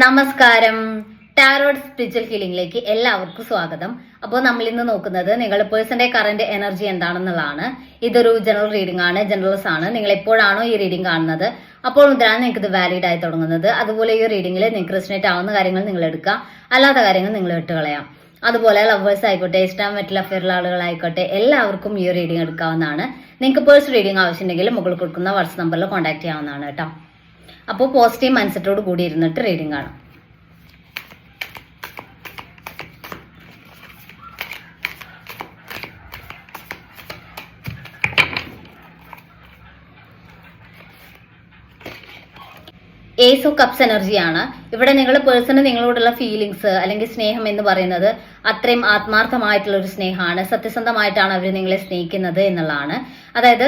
നമസ്കാരം. Tarot spiritual ഹീലിംഗിലേക്ക് എല്ലാവർക്കും സ്വാഗതം. അപ്പോൾ നമ്മൾ ഇന്ന് നോക്കുന്നത് നിങ്ങളുടെ പേഴ്സന്റെ കറന്റ് എനർജി എന്താണെന്നുള്ളതാണ്. ഇതൊരു ജനറൽ റീഡിംഗ് ആണ്, ജനറൽസ് ആണ്. നിങ്ങൾ എപ്പോഴാണോ ഈ റീഡിംഗ് കാണുന്നത് അപ്പോൾ മുതലാണ് നിങ്ങൾക്ക് ഇത് വാലിഡ് ആയി തുടങ്ങുന്നത്. അതുപോലെ ഈ റീഡിംഗിൽ നിങ്ങൾക്ക് റെസനേറ്റ് ആവുന്ന കാര്യങ്ങൾ നിങ്ങൾ എടുക്കുക, അല്ലാത്ത കാര്യങ്ങൾ നിങ്ങൾ വിട്ടുകളയാം. അതുപോലെ ലവേഴ്സ് ആയിക്കോട്ടെ, ഇഷ്ടം മറ്റുള്ള അഫെയറുള്ള ആളുകളായിക്കോട്ടെ, എല്ലാവർക്കും ഈ റീഡിംഗ് എടുക്കാവുന്നതാണ്. നിങ്ങൾക്ക് പേഴ്സണൽ റീഡിംഗ് ആവശ്യമുണ്ടെങ്കിൽ മുകളിൽ കൊടുക്കുന്ന വാട്സ്ആപ്പ് നമ്പറിൽ കോൺടാക്ട് ചെയ്യാവുന്നതാണ് കേട്ടോ. അപ്പോൾ പോസിറ്റീവ് മൈൻഡ് സെറ്റോട് കൂടി ഇരുന്നിട്ട് റീഡിംഗ് കാണാം. ഏസ് ഓഫ് കപ്സ് എനർജിയാണ്. ഇവിടെ നിങ്ങൾ പേഴ്സണ് നിങ്ങളോടുള്ള ഫീലിങ്സ് അല്ലെങ്കിൽ സ്നേഹം എന്ന് പറയുന്നത് അത്രയും ആത്മാർത്ഥമായിട്ടുള്ള ഒരു സ്നേഹമാണ്. സത്യസന്ധമായിട്ടാണ് അവർ നിങ്ങളെ സ്നേഹിക്കുന്നത് എന്നുള്ളതാണ്. അതായത്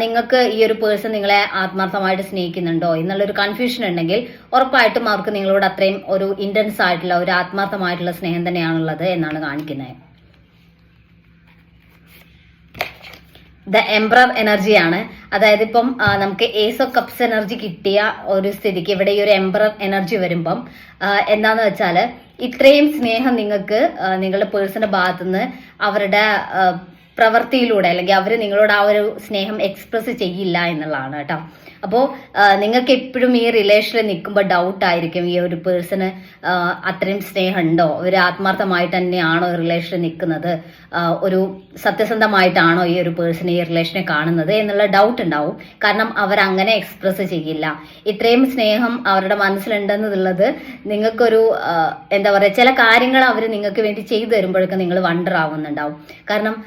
നിങ്ങൾക്ക് ഈ ഒരു പേഴ്സൺ നിങ്ങളെ ആത്മാർത്ഥമായിട്ട് സ്നേഹിക്കുന്നുണ്ടോ എന്നുള്ളൊരു കൺഫ്യൂഷൻ ഉണ്ടെങ്കിൽ ഉറപ്പായിട്ടും അവർക്ക് നിങ്ങളോട് അത്രയും ഒരു ഇന്റൻസ് ആയിട്ടുള്ള ഒരു ആത്മാർത്ഥമായിട്ടുള്ള സ്നേഹം തന്നെയാണുള്ളത് എന്നാണ് കാണിക്കുന്നത്. ദ എംപറർ എനർജിയാണ്. അതായത് ഇപ്പം നമുക്ക് ഏസ് ഓഫ് കപ്സ് എനർജി കിട്ടിയ ഒരു സ്ഥിതിക്ക് ഇവിടെ ഈ ഒരു എംപറർ എനർജി വരുമ്പം എന്താന്ന് വെച്ചാൽ ഇത്രയും സ്നേഹം നിങ്ങൾക്ക് നിങ്ങളുടെ പേഴ്സന്റെ ഭാഗത്തുനിന്ന് അവരുടെ പ്രവൃത്തിയിലൂടെ അല്ലെങ്കിൽ അവർ നിങ്ങളോട് ആ ഒരു സ്നേഹം എക്സ്പ്രസ് ചെയ്യില്ല എന്നുള്ളതാണ് കേട്ടോ. അപ്പോൾ നിങ്ങൾക്ക് എപ്പോഴും ഈ റിലേഷനിൽ നിൽക്കുമ്പോൾ ഡൗട്ട് ആയിരിക്കും, ഈ ഒരു പേഴ്സണ് അത്രയും സ്നേഹം ഉണ്ടോ, ഒരു ആത്മാർത്ഥമായിട്ട് തന്നെയാണോ ഈ റിലേഷനിൽ നിൽക്കുന്നത്, ഒരു സത്യസന്ധമായിട്ടാണോ ഈ ഒരു പേഴ്സൺ ഈ റിലേഷനെ കാണുന്നത് എന്നുള്ള ഡൗട്ട് ഉണ്ടാവും. കാരണം അവരങ്ങനെ എക്സ്പ്രസ് ചെയ്യില്ല. ഇത്രയും സ്നേഹം അവരുടെ മനസ്സിലുണ്ടെന്നുള്ളത് നിങ്ങൾക്കൊരു എന്താ പറയുക, ചില കാര്യങ്ങൾ അവർ നിങ്ങൾക്ക് വേണ്ടി ചെയ്തു തരുമ്പോഴൊക്കെ നിങ്ങൾ വണ്ടർ ആവുന്നുണ്ടാവും. കാരണം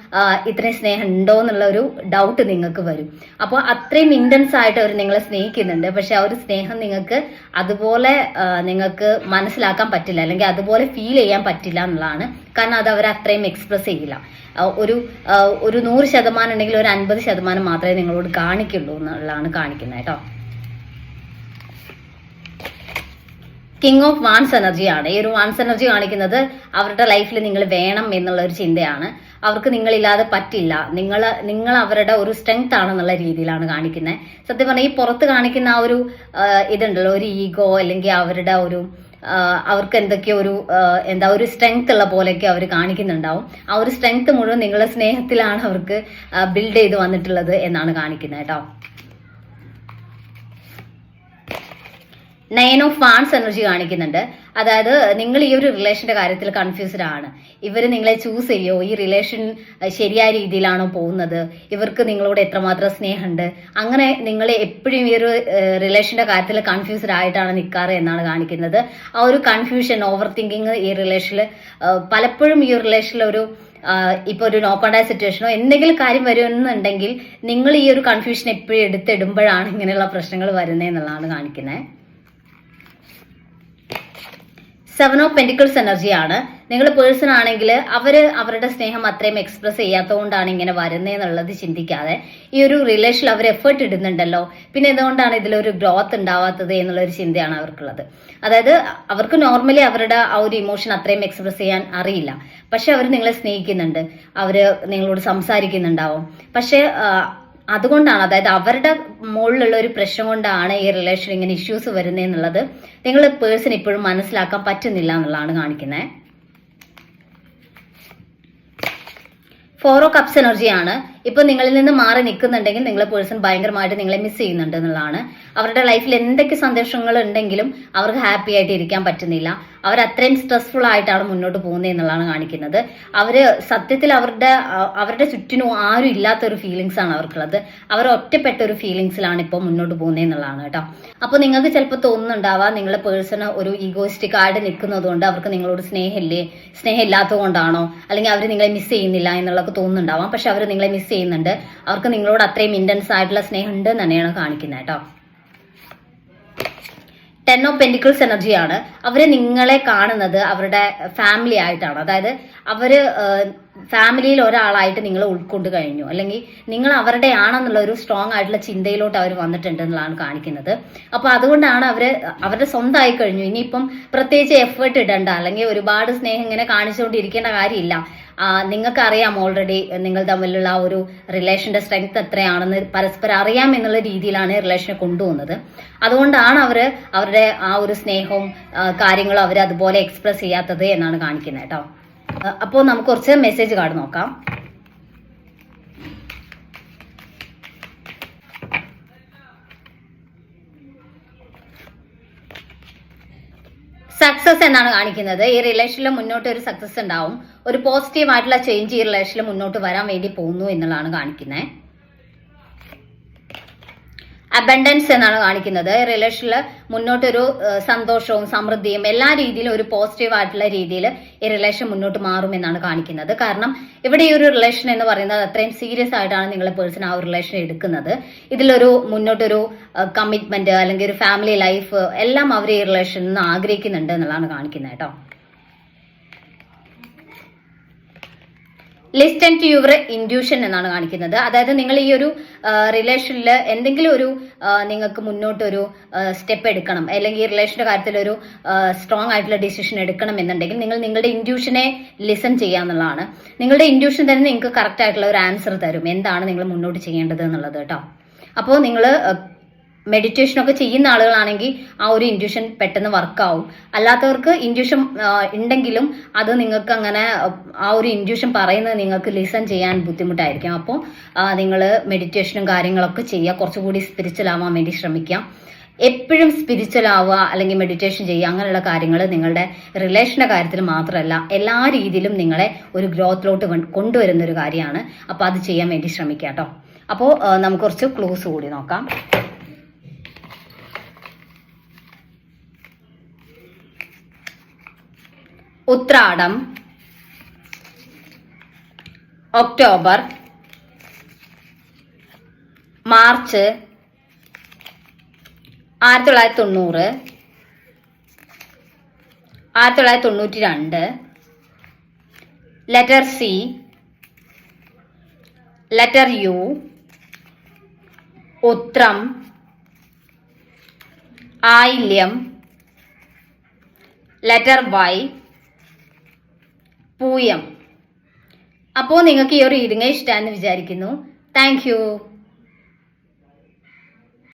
ഇത്രയും സ്നേഹം ഉണ്ടോ എന്നുള്ള ഒരു ഡൗട്ട് നിങ്ങൾക്ക് വരും. അപ്പോൾ അത്രയും ഇന്റൻസ് ആയിട്ട് അവർ നിങ്ങളെ സ്നേഹിക്കുന്നുണ്ട്. പക്ഷെ ആ ഒരു സ്നേഹം നിങ്ങൾക്ക് അതുപോലെ നിങ്ങൾക്ക് മനസ്സിലാക്കാൻ പറ്റില്ല, അല്ലെങ്കിൽ അതുപോലെ ഫീൽ ചെയ്യാൻ പറ്റില്ല എന്നുള്ളതാണ്. കാരണം അത് അവർ അത്രയും എക്സ്പ്രസ് ചെയ്യില്ല. ഒരു 100% ഉണ്ടെങ്കിൽ ഒരു 50% മാത്രമേ നിങ്ങളോട് കാണിക്കുള്ളൂ എന്നുള്ളതാണ് കാണിക്കുന്നത് കേട്ടോ. കിങ് ഓഫ് വാൻസ് എനർജിയാണ്. ഈ ഒരു വാൻസ് എനർജി കാണിക്കുന്നത് അവരുടെ ലൈഫിൽ നിങ്ങൾ വേണം എന്നുള്ള ഒരു ചിന്തയാണ്. അവർക്ക് നിങ്ങളില്ലാതെ പറ്റില്ല, നിങ്ങൾ അവരുടെ ഒരു സ്ട്രെങ്ത് ആണെന്നുള്ള രീതിയിലാണ് കാണിക്കുന്നത്. സത്യം പറഞ്ഞാൽ ഈ പുറത്ത് കാണിക്കുന്ന ആ ഒരു ഇതുണ്ടല്ലോ, ഒരു ഈഗോ അല്ലെങ്കിൽ അവരുടെ ഒരു അവർക്ക് എന്തൊക്കെയോ ഒരു സ്ട്രെങ്ത് ഉള്ള പോലെയൊക്കെ അവർ കാണിക്കുന്നുണ്ടാവും. ആ ഒരു സ്ട്രെങ്ത് മുഴുവൻ നിങ്ങളുടെ സ്നേഹത്തിലാണ് അവർക്ക് ബിൽഡ് ചെയ്ത് വന്നിട്ടുള്ളത് എന്നാണ് കാണിക്കുന്നത് കേട്ടോ. 9 ഓഫ് വാൻസ് എനർജി കാണിക്കുന്നുണ്ട്. അതായത് നിങ്ങൾ ഈ ഒരു റിലേഷന്റെ കാര്യത്തിൽ കൺഫ്യൂസ്ഡ് ആണ്. ഇവർ നിങ്ങളെ ചൂസ് ചെയ്യോ, ഈ റിലേഷൻ ശരിയായ രീതിയിലാണോ പോകുന്നത്, ഇവർക്ക് നിങ്ങളോട് എത്രമാത്രം സ്നേഹമുണ്ട്, അങ്ങനെ നിങ്ങൾ എപ്പോഴും ഈ ഒരു റിലേഷന്റെ കാര്യത്തിൽ കൺഫ്യൂസ്ഡ് ആയിട്ടാണ് നിൽക്കാറ് എന്നാണ് കാണിക്കുന്നത്. ആ ഒരു കൺഫ്യൂഷൻ, ഓവർ തിങ്കിങ് ഈ റിലേഷനിൽ പലപ്പോഴും ഈ റിലേഷനിൽ ഇപ്പൊ ഒരു നോ കോണ്ടാക്ട് സിറ്റുവേഷനോ എന്തെങ്കിലും കാര്യം വരുമെന്നുണ്ടെങ്കിൽ നിങ്ങൾ ഈ ഒരു കൺഫ്യൂഷൻ എപ്പോഴും എടുത്തിടുമ്പോഴാണ് ഇങ്ങനെയുള്ള പ്രശ്നങ്ങൾ വരുന്നത് എന്നുള്ളതാണ് കാണിക്കുന്നത്. 7 ഓഫ് പെന്റിക്കിൾസ് എനർജിയാണ്. നിങ്ങൾ പേഴ്സൺ ആണെങ്കിൽ അവരുടെ സ്നേഹം അത്രയും എക്സ്പ്രസ് ചെയ്യാത്തതുകൊണ്ടാണ് ഇങ്ങനെ വരുന്നതെന്നുള്ളത് ചിന്തിക്കാതെ ഈ ഒരു റിലേഷനിൽ അവർ എഫേർട്ട് ഇടുന്നുണ്ടല്ലോ, പിന്നെ എന്തുകൊണ്ടാണ് ഇതിലൊരു ഗ്രോത്ത് ഉണ്ടാവാത്തത് എന്നുള്ളൊരു ചിന്തയാണ് അവർക്കുള്ളത്. അതായത് അവർക്ക് നോർമലി അവരുടെ ആ ഒരു ഇമോഷൻ അത്രയും എക്സ്പ്രസ് ചെയ്യാൻ അറിയില്ല. പക്ഷെ അവർ നിങ്ങളെ സ്നേഹിക്കുന്നുണ്ട്, അവര് നിങ്ങളോട് സംസാരിക്കുന്നുണ്ടാവും. പക്ഷെ അതുകൊണ്ടാണ്, അതായത് അവരുടെ മുകളിലുള്ള ഒരു പ്രശ്നം കൊണ്ടാണ് ഈ റിലേഷൻ ഇങ്ങനെ ഇഷ്യൂസ് വരുന്നതെന്നുള്ളത് നിങ്ങൾ പേഴ്സൺ ഇപ്പോഴും മനസ്സിലാക്കാൻ പറ്റുന്നില്ല എന്നുള്ളതാണ് കാണിക്കുന്നത്. 4 ഓഫ് കപ്സ് എനർജിയാണ്. ഇപ്പൊ നിങ്ങളിൽ നിന്ന് മാറി നിൽക്കുന്നുണ്ടെങ്കിൽ നിങ്ങളെ പേഴ്സൺ ഭയങ്കരമായിട്ട് നിങ്ങളെ മിസ് ചെയ്യുന്നുണ്ട് എന്നുള്ളതാണ്. അവരുടെ ലൈഫിൽ എന്തൊക്കെ സന്തോഷങ്ങൾ ഉണ്ടെങ്കിലും അവർക്ക് ഹാപ്പി ആയിട്ട് ഇരിക്കാൻ പറ്റുന്നില്ല. അവർ അത്രയും സ്ട്രെസ്ഫുൾ ആയിട്ടാണ് മുന്നോട്ട് പോകുന്നത് എന്നുള്ളതാണ് കാണിക്കുന്നത്. അവര് സത്യത്തിൽ അവരുടെ ചുറ്റിനും ആരും ഇല്ലാത്തൊരു ഫീലിങ്സ് ആണ് അവർക്കുള്ളത്. അവർ ഒറ്റപ്പെട്ട ഒരു ഫീലിങ്സിലാണ് ഇപ്പോൾ മുന്നോട്ട് പോകുന്നത് എന്നുള്ളതാണ് കേട്ടോ. അപ്പൊ നിങ്ങൾക്ക് ചിലപ്പോൾ തോന്നുന്നുണ്ടാവാം നിങ്ങളുടെ പേഴ്സൺ ഒരു ഈഗോയിസ്റ്റിക് ആയിട്ട് നിൽക്കുന്നത് കൊണ്ട് അവർക്ക് നിങ്ങളോട് സ്നേഹം ഇല്ലാത്തത് കൊണ്ടാണോ, അല്ലെങ്കിൽ അവർ നിങ്ങളെ മിസ് ചെയ്യുന്നില്ല എന്നുള്ളതൊക്കെ തോന്നുന്നുണ്ടാവാം. പക്ഷെ അവർ നിങ്ങളെ മിസ് ചെയ്യുന്നുണ്ട്. അവർക്ക് നിങ്ങളോട് അത്രയും ഇന്റൻസ് ആയിട്ടുള്ള സ്നേഹം ഉണ്ട് തന്നെയാണ് കാണിക്കുന്നത് കേട്ടോ. 10 ഓഫ് പെന്റിക്കിൾസ് എനർജിയാണ്. അവര് നിങ്ങളെ കാണുന്നത് അവരുടെ ഫാമിലി ആയിട്ടാണ്. അതായത് ഫാമിലിയിൽ ഒരാളായിട്ട് നിങ്ങൾ ഉൾക്കൊണ്ട് കഴിഞ്ഞു, അല്ലെങ്കിൽ നിങ്ങൾ അവരുടെ ആണെന്നുള്ള ഒരു സ്ട്രോങ് ആയിട്ടുള്ള ചിന്തയിലോട്ട് അവർ വന്നിട്ടുണ്ട് എന്നുള്ളതാണ് കാണിക്കുന്നത്. അപ്പൊ അതുകൊണ്ടാണ് അവരുടെ സ്വന്തമായി കഴിഞ്ഞു. ഇനിയിപ്പം പ്രത്യേകിച്ച് എഫേർട്ട് ഇടണ്ട, അല്ലെങ്കിൽ ഒരുപാട് സ്നേഹം ഇങ്ങനെ കാണിച്ചുകൊണ്ടിരിക്കേണ്ട കാര്യമില്ല. നിങ്ങൾക്ക് അറിയാം ഓൾറെഡി നിങ്ങൾ തമ്മിലുള്ള ആ ഒരു റിലേഷന്റെ സ്ട്രെങ്ത് എത്രയാണെന്ന് പരസ്പരം അറിയാം എന്നുള്ള രീതിയിലാണ് റിലേഷനെ കൊണ്ടുപോകുന്നത്. അതുകൊണ്ടാണ് അവരുടെ ആ ഒരു സ്നേഹവും കാര്യങ്ങളും അവർ അതുപോലെ എക്സ്പ്രസ് ചെയ്യാത്തത് എന്നാണ് കാണിക്കുന്നത് കേട്ടോ. അപ്പോൾ നമുക്ക് കുറച്ച് മെസ്സേജ് കാർഡ് നോക്കാം. സക്സസ് എന്നാണ് കാണിക്കുന്നത്. ഈ റിലേഷനിൽ മുന്നോട്ട് ഒരു സക്സസ് ഉണ്ടാവും, ഒരു പോസിറ്റീവ് ആയിട്ടുള്ള ചേഞ്ച് ഈ റിലേഷനിൽ മുന്നോട്ട് വരാൻ വേണ്ടി പോകുന്നു എന്നുള്ളതാണ് കാണിക്കുന്നത്. അബൻഡൻസ് എന്നാണ് കാണിക്കുന്നത്. റിലേഷനിൽ മുന്നോട്ടൊരു സന്തോഷവും സമൃദ്ധിയും എല്ലാ രീതിയിലും ഒരു പോസിറ്റീവ് ആയിട്ടുള്ള രീതിയിൽ ഈ റിലേഷൻ മുന്നോട്ട് മാറും എന്നാണ് കാണിക്കുന്നത്. കാരണം ഇവിടെ ഈ ഒരു റിലേഷൻ എന്ന് പറയുന്നത് അത്രയും സീരിയസ് ആയിട്ടാണ് നിങ്ങളെ പേഴ്സൺ ആ ഒരു റിലേഷൻ എടുക്കുന്നത്. ഇതിലൊരു മുന്നോട്ടൊരു കമ്മിറ്റ്മെന്റ് അല്ലെങ്കിൽ ഒരു ഫാമിലി ലൈഫ് എല്ലാം അവർ ഈ റിലേഷനിൽ നിന്ന് ആഗ്രഹിക്കുന്നുണ്ട് എന്നുള്ളതാണ് കാണിക്കുന്നത് കേട്ടോ. ലിസ്റ്റൻ ടു യുവർ ഇൻഡ്യൂഷൻ എന്നാണ് കാണിക്കുന്നത്. അതായത് നിങ്ങൾ ഈ ഒരു റിലേഷനിൽ എന്തെങ്കിലും ഒരു നിങ്ങൾക്ക് മുന്നോട്ടൊരു സ്റ്റെപ്പ് എടുക്കണം, അല്ലെങ്കിൽ ഈ റിലേഷന്റെ കാര്യത്തിൽ ഒരു സ്ട്രോങ് ആയിട്ടുള്ള ഡിസിഷൻ എടുക്കണം എന്നുണ്ടെങ്കിൽ നിങ്ങൾ നിങ്ങളുടെ ഇൻഡ്യൂഷനെ ലിസൺ ചെയ്യാന്നുള്ളതാണ്. നിങ്ങളുടെ ഇൻഡ്യൂഷൻ തന്നെ നിങ്ങൾക്ക് കറക്റ്റ് ആയിട്ടുള്ള ഒരു ആൻസർ തരും എന്താണ് നിങ്ങൾ മുന്നോട്ട് ചെയ്യേണ്ടത് എന്നുള്ളത് കേട്ടോ. അപ്പോൾ നിങ്ങൾ മെഡിറ്റേഷനൊക്കെ ചെയ്യുന്ന ആളുകളാണെങ്കിൽ ആ ഒരു ഇൻഡ്യൂഷൻ പെട്ടെന്ന് വർക്കാവും. അല്ലാത്തവർക്ക് ഇൻഡ്യൂഷൻ ഉണ്ടെങ്കിലും അത് നിങ്ങൾക്ക് അങ്ങനെ ആ ഒരു ഇൻഡ്യൂഷൻ പറയുന്നത് നിങ്ങൾക്ക് ലിസൺ ചെയ്യാൻ ബുദ്ധിമുട്ടായിരിക്കും. അപ്പോൾ നിങ്ങൾ മെഡിറ്റേഷനും കാര്യങ്ങളൊക്കെ ചെയ്യുക, കുറച്ചുകൂടി സ്പിരിച്വൽ ആവാൻ വേണ്ടി ശ്രമിക്കാം. എപ്പോഴും സ്പിരിച്വൽ ആവുക അല്ലെങ്കിൽ മെഡിറ്റേഷൻ ചെയ്യുക അങ്ങനെയുള്ള കാര്യങ്ങൾ നിങ്ങളുടെ റിലേഷന്റെ കാര്യത്തിൽ മാത്രമല്ല എല്ലാ രീതിയിലും നിങ്ങളെ ഒരു ഗ്രോത്തിലോട്ട് കൊണ്ടുവരുന്ന ഒരു കാര്യമാണ്. അപ്പോൾ അത് ചെയ്യാൻ വേണ്ടി ശ്രമിക്കുക കേട്ടോ. അപ്പോൾ നമുക്ക് കുറച്ച് ക്ലൂസ് കൂടി നോക്കാം. Uthradam, October, March 1990, 1992, letter C, letter U, Uthram, Ayilyam, letter Y, Pooyam. അപ്പോൾ നിങ്ങൾക്ക് ഈ ഒരു റീഡിംഗ് ഇഷ്ടമാണെന്ന് വിചാരിക്കുന്നു. Thank U.